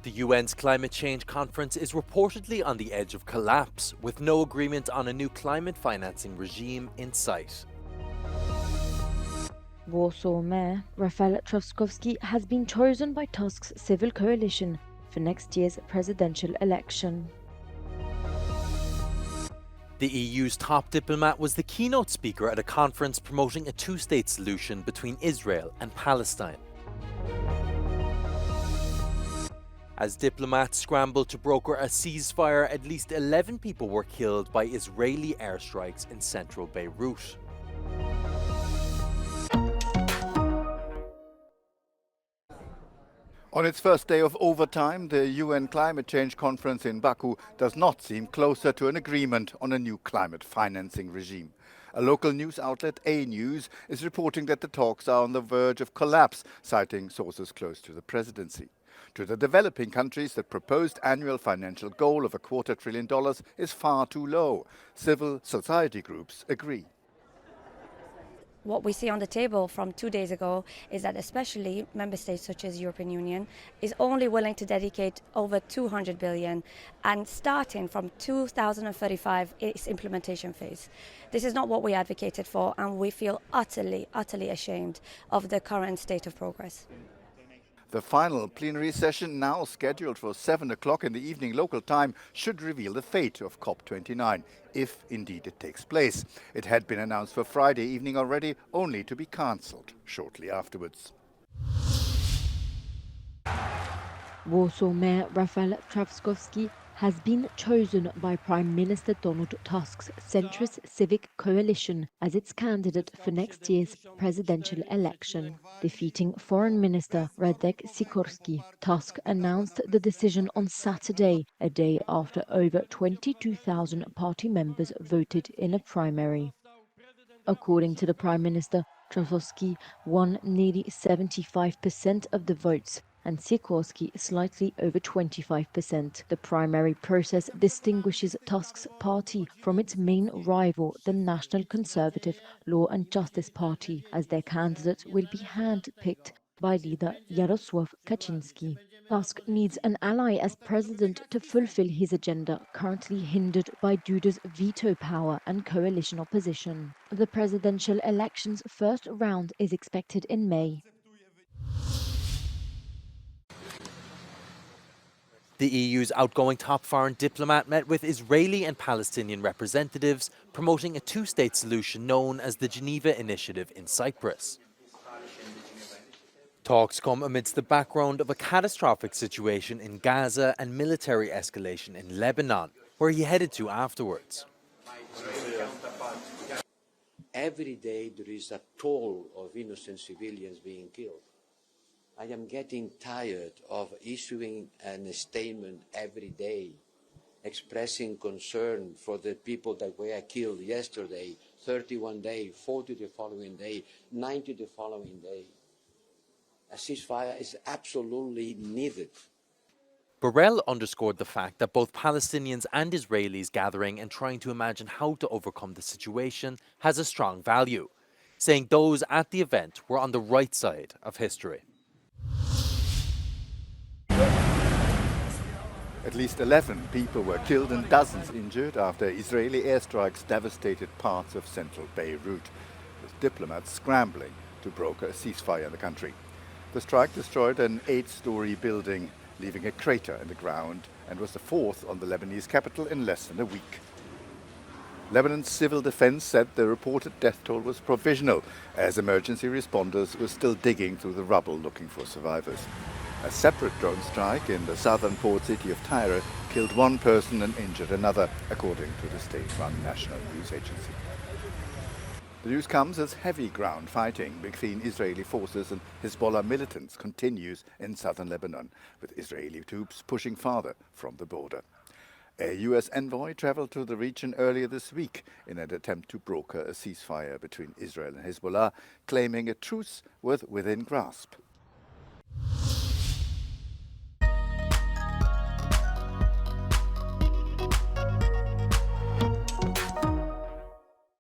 The UN's climate change conference is reportedly on the edge of collapse, with no agreement on a new climate financing regime in sight. Warsaw Mayor Rafał Trzaskowski has been chosen by Tusk's civil coalition for next year's presidential election. The EU's top diplomat was the keynote speaker at a conference promoting a two-state solution between Israel and Palestine. As diplomats scrambled to broker a ceasefire, at least 11 people were killed by Israeli airstrikes in Central Beirut. On its first day of overtime, the UN climate change conference in Baku does not seem closer to an agreement on a new climate financing regime. A local news outlet, A News, is reporting that the talks are on the verge of collapse, citing sources close to the presidency. To the developing countries, the proposed annual financial goal of $250 billion is far too low. Civil society groups agree. What we see on the table from 2 days ago is that especially member states such as European Union is only willing to dedicate over 200 billion, and starting from 2035 its implementation phase. This is not what we advocated for, and we feel utterly ashamed of the current state of progress. The final plenary session, now scheduled for 7 o'clock in the evening local time, should reveal the fate of COP29, if indeed it takes place. It had been announced for Friday evening already, only to be cancelled shortly afterwards. Warsaw Mayor Rafał Trzaskowski has been chosen by Prime Minister Donald Tusk's centrist civic coalition as its candidate for next year's presidential election, defeating Foreign Minister Radek Sikorski. Tusk announced the decision on Saturday, a day after over 22,000 party members voted in a primary. According to the Prime Minister, Trzaskowski won nearly 75% of the votes, and Sikorski slightly over 25%. The primary process distinguishes Tusk's party from its main rival, the National Conservative Law and Justice Party, as their candidate will be hand-picked by leader Jarosław Kaczyński. Tusk needs an ally as president to fulfill his agenda, currently hindered by Duda's veto power and coalition opposition. The presidential election's first round is expected in May. The EU's outgoing top foreign diplomat met with Israeli and Palestinian representatives, promoting a two-state solution known as the Geneva Initiative in Cyprus. Talks come amidst the background of a catastrophic situation in Gaza and military escalation in Lebanon, where he headed to afterwards. Every day there is a toll of innocent civilians being killed. I am getting tired of issuing a statement every day, expressing concern for the people that were killed yesterday, 31 days, 40 the following day, 90 the following day. A ceasefire is absolutely needed. Borrell underscored the fact that both Palestinians and Israelis gathering and trying to imagine how to overcome the situation has a strong value, saying those at the event were on the right side of history. At least 11 people were killed and dozens injured after Israeli airstrikes devastated parts of central Beirut, with diplomats scrambling to broker a ceasefire in the country. The strike destroyed an 8-story building, leaving a crater in the ground, and was the fourth on the Lebanese capital in less than a week. Lebanon's civil defense said the reported death toll was provisional, as emergency responders were still digging through the rubble looking for survivors. A separate drone strike in the southern port city of Tyre killed one person and injured another, according to the state-run national news agency. The news comes as heavy ground fighting between Israeli forces and Hezbollah militants continues in southern Lebanon, with Israeli troops pushing farther from the border. A US envoy traveled to the region earlier this week in an attempt to broker a ceasefire between Israel and Hezbollah, claiming a truce was within grasp.